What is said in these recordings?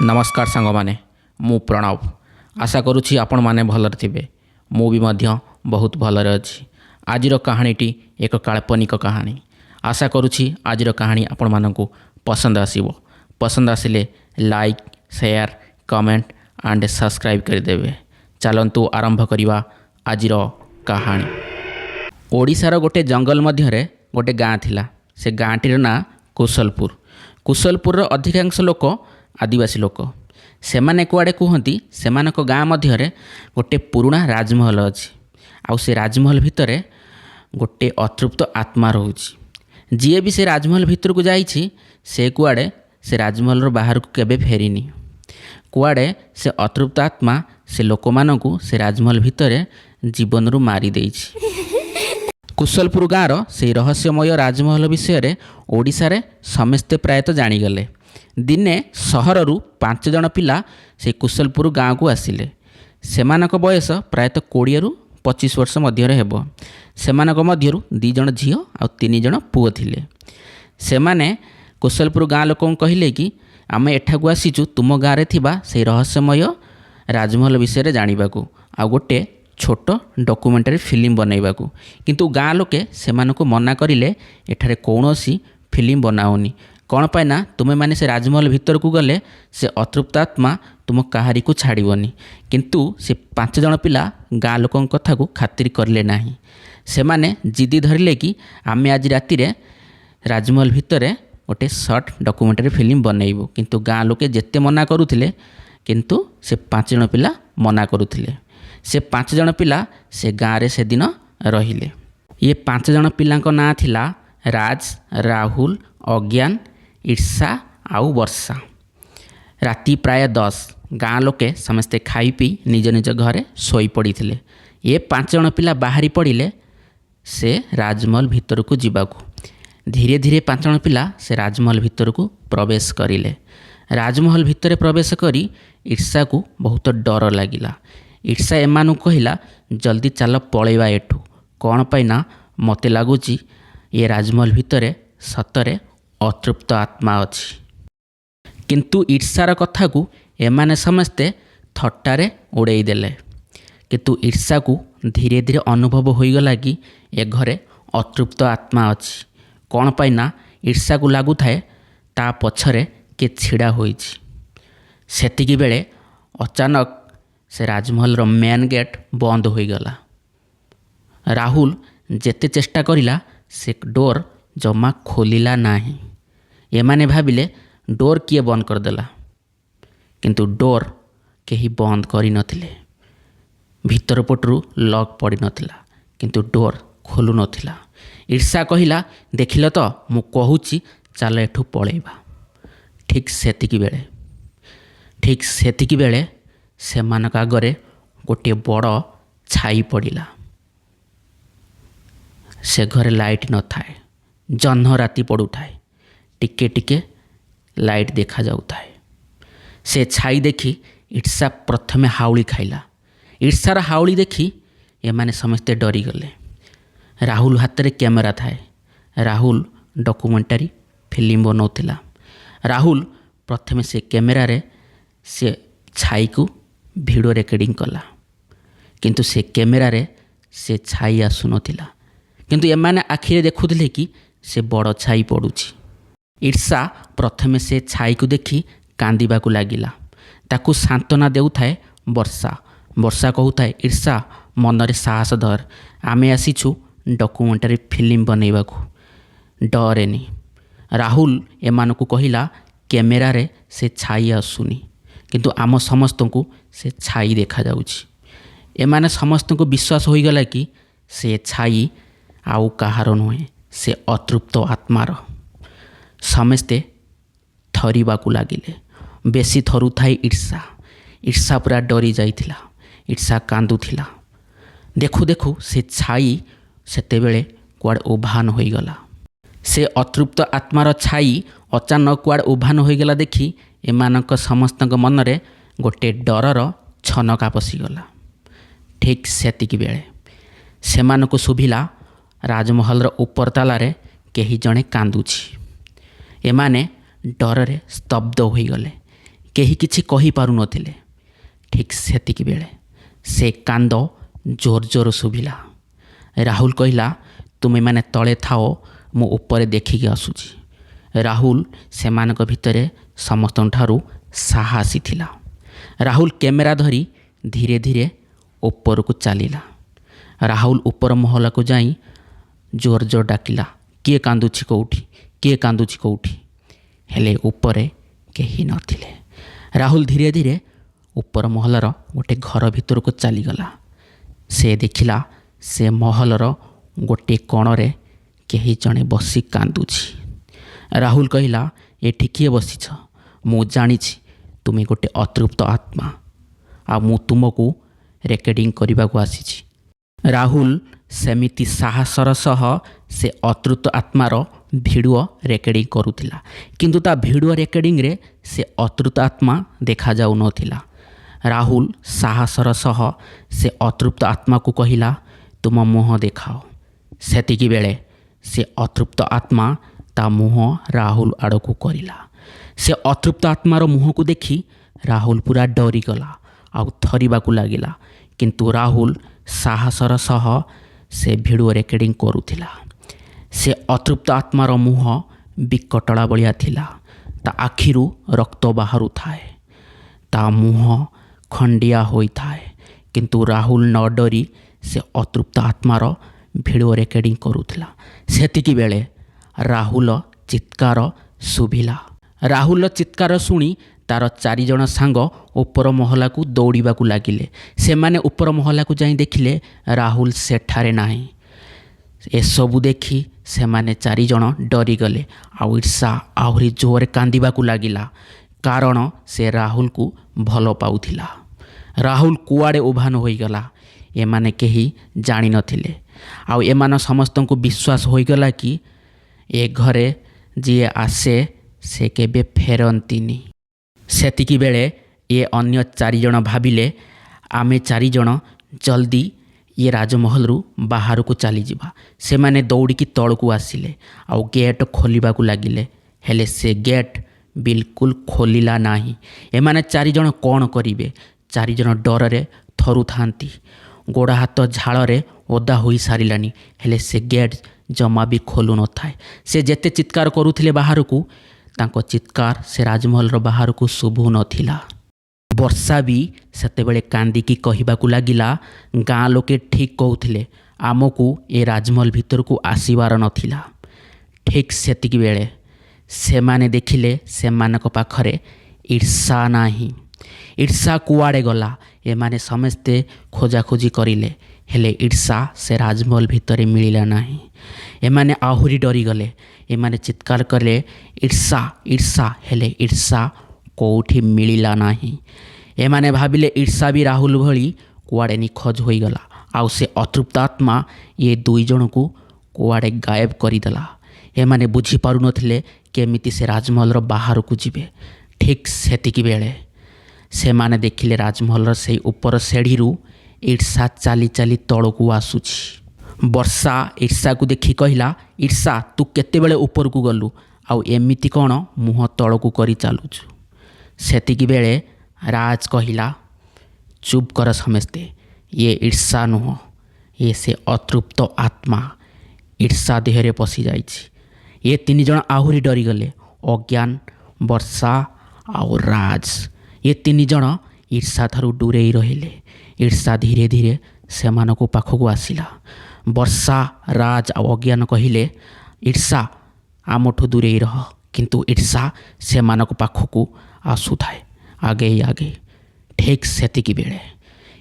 नमस्कार सांग माने मु प्रणव आशा करुछि आपण माने भलर थिबे। मु भी मध्य बहुत भलर अछि। आजिर कहानीटी एक काल्पनिक कहानी। आशा करुछि आजिर कहानी आपण मानकु पसंद आसीबो। पसंद आसिले like share comment and subscribe कर देबे। चलंतु आरंभ करिवा आजिर कहानी। ओडिशार गोटे जंगल मध्यरे गोटे गाँ थिला। से गाँटीर ना कुशलपुर। कुशलपुर अधिकांश लोक आदिवासी लोक। सेमाने कुआडे कहती सेमानक गाँ मध्यरे गोटे पुराना राजमहल अछि। आउ से राजमहल भितरे गोटे अतृप्त आत्मा रहुछि। जीए भी से राजमहल भितर को जाइछि से कुआडे से राजमहल बाहर को केबे फेरिनी। कुआडे से अतृप्त आत्मा से लोकमानंकु से राजमहल भितरे जीवन रु मारी देइछि। कुशलपुर गाँर से रहस्यमय राजमहल विषय ओडिशा रे समस्ते प्रायतः जानीगले। दिने सहररू 5 जन पिला से कुशलपुर गाँव को आसिले। सेमानक बयस प्रायतः 20 रु 25 वर्ष मध्यरे हेबो। सेमानक मध्यरु 2 जन झियो आ 3 जन पुओ थिले। सेमाने कुशलपुर गाँ लोकन कहिले कि आमे एठाकू आसीचु तुम गाँव रे थिबा से रहस्यमय राजमहल विषय जानिबाकू आ गोटे छोट डॉक्यूमेंटरी फिल्म बनैबाकू। किंतु गाँ लोके सेमानकू मना करिले एठारे कौनसी फिल्म बनाओनी। कौन पाई ना तुमे माने से राजमहल भीतर को गले से अतृप्त आत्मा तुम कहारी को छाड़बनी। किंतु से 5 जन पिला गाँ लोकन कथा को खातिर करले नाही। से माने जिदी धरले कि आमे आज राति रे राजमहल भितर गोटे शॉर्ट डॉक्यूमेंटरी फिल्म बनैबो। किंतु गाँ लोके जेते मना करुथिले किंतु से 5 जन पिला मना करुथिले। से 5 जन पिला से गाँ रे से दिन रहिले। ये 5 जन पिलांको नाम थिला राज, राहुल, अज्ञान, ईर्षा आउ वर्षा। राति प्राय 10 गाँ लोके समस्ते खाई पी निज निज घरे सोई पड़िथिले। ये 5 जन पिला बाहरी पड़िले से राजमहल भीतर को जीवाकू। धीरे धीरे 5 जन पिला से राजमहल भीतर को प्रवेश करिले। राजमहल भितर प्रवेश करी ईर्षा को बहुत डर लागिला। ईर्षा एमानु कहिला जल्दी चल पळेबा एठू। कौन पाई ना मते लागुची ये राजमहल भितर सतरे अतृप्त आत्मा अछि। किंतु ईर्षार कथा को एमाने समस्ते थट्टारे उड़ाई देले। किंतु ईर्षा को धीरे धीरे अनुभव होईगला कि ए घरे अतृप्त आत्मा अछि। कौन पाई ना ईर्षा को लागू थाए ता पछरे के छिड़ा होईछि। सेतिकी बेले अचानक से राजमहल रो मेन गेट बंद होईगला। राहुल जेते चेष्टा करिला से डोर जमा खोलिला नाही। एमाने भाबिले डोर किए बंद करदेला। किंतु डोर केही बंद करि नथिले। भीतर पटरू लॉक पड़ी नथिला किंतु डोर खोलु नथिला। ईर्षा कहिला देखिल तो मु कहूची चल एठू पळेबा। ठीक सेतिकी बेले सेमानक आगरे गोटे बड़ छाई पड़िला। से घरे लाइट न थाए। जह्न राति पड़ुଥାଏ। टिके टिके लाइट देखा जाउଥାଏ। से छाई देखी ईर्षा प्रथमे हाउली खाइला। ईर्षार हाउली देखी एमाने समस्ते डरी गले। राहुल हाथ रे कैमेरा थाए। राहुल डॉक्यूमेंटरी फिल्म बनाउथिला। राहुल प्रथमे से कैमेरा रे से छाई को वीडियो रेकर्डिंग कला। किंतु से कैमेरा रे से छाई आसु नथिला। किंतु एमाने आखिरे देखुथिले कि से बड़ छाई पड़ुछि। ईर्षा प्रथमे से छाई को देखी कांदिबा को लागिला। ताकू सांत्वना देउथाए वर्षा। वर्षा कहूଥାଏ ईर्षा मनरे साहस धर। आमे आसीछु डॉक्यूमेंटरी फिल्म बनैबाकू। डरेनी। राहुल एमानकू कहिला कैमेरा रे से छाई आसुनी किंतु आम समस्तंकू से छाई देखा जाउछि। एमाने समस्तंकू विश्वास होईगला कि से छाई आउ काहार नुहे से अतृप्त आत्मार। समस्ते थरिबाकू लागिले। बेसी थरु थाई ईर्षा। ईर्षा पूरा डरी जाइथिला। ईर्षा कांदुथिला। देखु देखु से छाई सेतेबेले कुआड उभान होईगला। से अतृप्त आत्मार छाई अचानक कुआड उभान होईगला देखी एमानक समस्तक मनरे गोटे डरर छनका पशिगला। ठीक सेतिकी बेले सेमानकू शुभिला राजमहलर उपर तालारे केही जणे कांदुछि। एमाने डर रे स्तब्ध होईगले। କେହି କିଛି କହିପାରୁନଥିଲେ। ଠିକ୍ ସେତିକି ବେଳେ ସେ କାନ୍ଦ ଜୋର ଜୋର ଶୁଭିଲା। ରାହୁଲ କହିଲା, ତୁମେମାନେ ତଳେ ଥାଅ, ମୁଁ ଉପରେ ଦେଖିକି ଆସୁଛି। ରାହୁଲ ସେମାନଙ୍କ ଭିତରେ ସମସ୍ତଙ୍କଠାରୁ ସାହସୀ ଥିଲା। ରାହୁଲ କ୍ୟାମେରା ଧରି ଧୀରେ ଧୀରେ ଉପରକୁ ଚାଲିଲା। ରାହୁଲ ଉପର ମହଲାକୁ ଯାଇ ଜୋର ଜୋର ଡାକିଲା, କିଏ କାନ୍ଦୁଛି କେଉଁଠି, କିଏ କାନ୍ଦୁଛି କେଉଁଠି? ହେଲେ ଉପରେ କେହି ନଥିଲେ। ରାହୁଲ ଧୀରେ ଧୀରେ ଉପର ମହଲାର ଗୋଟେ ଘର ଭିତରକୁ ଚାଲିଗଲା। ସେ ଦେଖିଲା ସେ ମହଲର ଗୋଟିଏ କୋଣରେ କେହି ଜଣେ ବସି କାନ୍ଦୁଛି। ରାହୁଲ କହିଲା, ଏଠି କିଏ ବସିଛ? ମୁଁ ଜାଣିଛି ତୁମେ ଗୋଟେ ଅତୃପ୍ତ ଆତ୍ମା, ଆଉ ମୁଁ ତୁମକୁ ରେକର୍ଡ଼ିଂ କରିବାକୁ ଆସିଛି। ରାହୁଲ ସେମିତି ସାହସର ସହ ସେ ଅତୃପ୍ତ ଆତ୍ମାର ଭିଡ଼ିଓ ରେକର୍ଡ଼ିଂ କରୁଥିଲା। କିନ୍ତୁ ତା ଭିଡ଼ିଓ ରେକର୍ଡ଼ିଂରେ ସେ ଅତୃପ୍ତ ଆତ୍ମା ଦେଖାଯାଉନଥିଲା। ରାହୁଲ ସାହସର ସହ ସେ ଅତୃପ୍ତ ଆତ୍ମାକୁ କହିଲା, ତୁମ ମୁହଁ ଦେଖାଅ। ସେତିକି ବେଳେ ସେ ଅତୃପ୍ତ ଆତ୍ମା ତା ମୁହଁ ରାହୁଲ ଆଡ଼କୁ କରିଲା। ସେ ଅତୃପ୍ତ ଆତ୍ମାର ମୁହଁକୁ ଦେଖି ରାହୁଲ ପୁରା ଡରିଗଲା ଆଉ ଥରିବାକୁ ଲାଗିଲା। କିନ୍ତୁ ରାହୁଲ ସାହସର ସହ ସେ ଭିଡ଼ିଓ ରେକର୍ଡ଼ିଂ କରୁଥିଲା। ସେ ଅତୃପ୍ତ ଆତ୍ମାର ମୁହଁ ବିକଟଳା ଭଳିଆ ଥିଲା। ତା ଆଖିରୁ ରକ୍ତ ବାହାରୁଥାଏ, ତା ମୁହଁ ଖଣ୍ଡିଆ ହୋଇଥାଏ। କିନ୍ତୁ ରାହୁଲ ନ ଡରି ସେ ଅତୃପ୍ତ ଆତ୍ମାର ଭିଡ଼ିଓ ରେକର୍ଡ଼ିଂ କରୁଥିଲା। ସେତିକି ବେଳେ ରାହୁଲ ଚିତ୍କାର ଶୁଭିଲା। ରାହୁଲର ଚିତ୍କାର ଶୁଣି ତାର 4 ଜଣ ସାଙ୍ଗ ଉପର ମହଲାକୁ ଦୌଡ଼ିବାକୁ ଲାଗିଲେ। ସେମାନେ ଉପର ମହଲାକୁ ଯାଇ ଦେଖିଲେ ରାହୁଲ ସେଠାରେ ନାହିଁ। ଏସବୁ ଦେଖି ସେମାନେ 4 ଜଣ ଡରିଗଲେ। ଆଉ ଈର୍ଷା ଆହୁରି ଜୋରରେ କାନ୍ଦିବାକୁ ଲାଗିଲା, କାରଣ ସେ ରାହୁଲକୁ ଭଲ ପାଉଥିଲା। ରାହୁଲ କୁଆଡ଼େ ଉଭାନ ହୋଇଗଲା ଏମାନେ କେହି ଜାଣିନଥିଲେ। ଆଉ ଏମାନେ ସମସ୍ତଙ୍କୁ ବିଶ୍ୱାସ ହୋଇଗଲା କି ଏ ଘରେ ଯିଏ ଆସେ ସେ କେବେ ଫେରନ୍ତିନି। ସେତିକି ବେଳେ ଏ ଅନ୍ୟ 4 ଜଣ ଭାବିଲେ, ଆମେ 4 ଜଣ ଜଲ୍ଦି ଏ ରାଜମହଲରୁ ବାହାରକୁ ଚାଲିଯିବା। ସେମାନେ ଦୌଡ଼ିକି ତଳକୁ ଆସିଲେ ଆଉ ଗେଟ୍ ଖୋଲିବାକୁ ଲାଗିଲେ। ହେଲେ ସେ ଗେଟ୍ ବିଲକୁଲ ଖୋଲିଲା ନାହିଁ। ଏମାନେ 4 ଜଣ କ'ଣ କରିବେ? 4 ଜଣ ଡରରେ ଥରୁଥାନ୍ତି। ଗୋଡ଼ ହାତ ଝାଳରେ ଓଦା ହୋଇସାରିଲାଣି। ହେଲେ ସେ ଗେଟ୍ ଜମା ବି ଖୋଲୁନଥାଏ। ସେ ଯେତେ ଚିତ୍କାର କରୁଥିଲେ ବାହାରକୁ, ତାଙ୍କ ଚିତ୍କାର ସେ ରାଜମହଲର ବାହାରକୁ ଶୁଭୁ ନଥିଲା। ବର୍ଷା ବି ସେତେବେଳେ କାନ୍ଦିକି କହିବାକୁ ଲାଗିଲା, ଗାଁ ଲୋକେ ଠିକ୍ କହୁଥିଲେ, ଆମକୁ ଏ ରାଜମହଲ ଭିତରକୁ ଆସିବାର ନଥିଲା। ଠିକ୍ ସେତିକି ବେଳେ ସେମାନେ ଦେଖିଲେ ସେମାନଙ୍କ ପାଖରେ ଈର୍ଷା ନାହିଁ। ଈର୍ଷା କୁଆଡ଼େ ଗଲା? ଏମାନେ ସମସ୍ତେ ଖୋଜାଖୋଜି କରିଲେ, ହେଲେ ଈର୍ଷା ସେ ରାଜମହଲ ଭିତରେ ମିଳିଲା ନାହିଁ। ଏମାନେ ଆହୁରି ଡରିଗଲେ। ଏମାନେ ଚିତ୍କାର କଲେ, ଈର୍ଷା ଈର୍ଷା, ହେଲେ ଈର୍ଷା କେଉଁଠି ମିଳିଲା ନାହିଁ। ଏମାନେ ଭାବିଲେ ଈର୍ଷା ବି ରାହୁଲ ଭଳି କୁଆଡ଼େ ନିଖୋଜ ହୋଇଗଲା। ଆଉ ସେ ଅତୃପ୍ତ ଆତ୍ମା ଏ 2 ଜଣଙ୍କୁ କୁଆଡ଼େ ଗାୟବ କରିଦେଲା। ଏମାନେ ବୁଝିପାରୁନଥିଲେ କେମିତି ସେ ରାଜମହଲର ବାହାରକୁ ଯିବେ। ଠିକ୍ ସେତିକି ବେଳେ ସେମାନେ ଦେଖିଲେ ରାଜମହଲର ସେଇ ଉପର ସିଢ଼ିରୁ ଈର୍ଷା ଚାଲି ଚାଲି ତଳକୁ ଆସୁଛି। ବର୍ଷା ଈର୍ଷାକୁ ଦେଖି କହିଲା, ଈର୍ଷା, ତୁ କେତେବେଳେ ଉପରକୁ ଗଲୁ? ଆଉ ଏମିତି କ'ଣ ମୁହଁ ତଳକୁ କରି ଚାଲୁଛୁ? ସେତିକି ବେଳେ ରାଜ କହିଲା, ଚୁପ୍ କର ସମସ୍ତେ, ଇଏ ଈର୍ଷା ନୁହଁ, ଇଏ ସେ ଅତୃପ୍ତ ଆତ୍ମା ଈର୍ଷା ଦେହରେ ପଶିଯାଇଛି। ଏ 3 ଜଣ ଆହୁରି ଡରିଗଲେ। ଅଜ୍ଞାନ, ବର୍ଷା ଆଉ ରାଜ, ଏ 3 ଜଣ ଈର୍ଷା ଠାରୁ ଦୂରେଇ ରହିଲେ। ଈର୍ଷା ଧୀରେ ଧୀରେ ସେମାନଙ୍କ ପାଖକୁ ଆସିଲା। ବର୍ଷା, ରାଜ ଆଉ ଅଜ୍ଞାନ କହିଲେ, ଈର୍ଷା ଆମଠୁ ଦୂରେଇ ରହ। କିନ୍ତୁ ଈର୍ଷା ସେମାନଙ୍କ ପାଖକୁ ଆସୁଥାଏ ଆଗେଇ ଆଗେଇ। ଠିକ୍ ସେତିକି ବେଳେ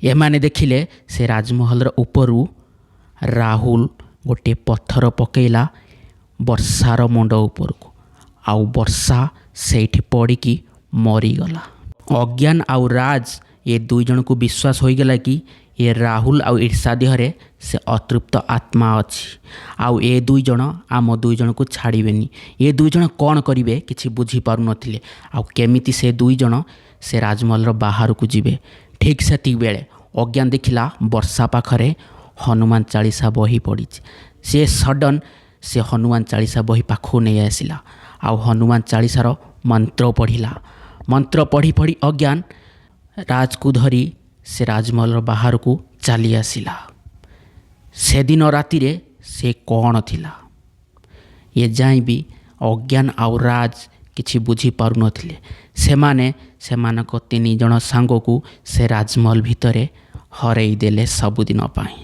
ଏମାନେ ଦେଖିଲେ ସେ ରାଜମହଲର ଉପରୁ ରାହୁଲ ଗୋଟିଏ ପଥର ପକାଇଲା ବର୍ଷାର ମୁଣ୍ଡ ଉପରକୁ, ଆଉ ବର୍ଷା ସେଇଠି ପଡ଼ିକି ମରିଗଲା। ଅଜ୍ଞାନ ଆଉ ରାଜ ଏ 2 ଜଣଙ୍କୁ ବିଶ୍ୱାସ ହୋଇଗଲା କି ଏ ରାହୁଲ ଆଉ ଈର୍ଷା ଦେହରେ ସେ ଅତୃପ୍ତ ଆତ୍ମା ଅଛି। ଆଉ ଏ 2 ଜଣ ଆମ 2 ଜଣଙ୍କୁ ଛାଡ଼ିବେନି। ଏ 2 ଜଣ କ'ଣ କରିବେ କିଛି ବୁଝିପାରୁନଥିଲେ। ଆଉ କେମିତି ସେ 2 ଜଣ ସେ ରାଜମହଲର ବାହାରକୁ ଯିବେ। ଠିକ୍ ସେତିକି ବେଳେ ଅଜ୍ଞାନ ଦେଖିଲା ବର୍ଷା ପାଖରେ ହନୁମାନ ଚାଳିଶା ବହି ପଡ଼ିଛି। ସେ ସଡନ୍ ସେ ହନୁମାନ ଚାଳିଶା ବହି ପାଖକୁ ନେଇ ଆସିଲା ଆଉ ହନୁମାନ ଚାଳିଶାର ମନ୍ତ୍ର ପଢ଼ିଲା। ମନ୍ତ୍ର ପଢ଼ି ପଢ଼ି ଅଜ୍ଞାନ ରାଜକୁ ଧରି ସେ ରାଜମହଲର ବାହାରକୁ ଚାଲି ଆସିଲା। ସେଦିନ ରାତିରେ ସେ କ'ଣ ଥିଲା ଏ ଯାଏଁ ବି ଅଜ୍ଞାନ ଆଉ ରାଜ କିଛି ବୁଝିପାରୁନଥିଲେ। ସେମାନେ ସେମାନଙ୍କ 3 ଜଣ ସାଙ୍ଗକୁ ସେ ରାଜମହଲ ଭିତରେ ହରେଇ ଦେଲେ ସବୁଦିନ ପାଇଁ।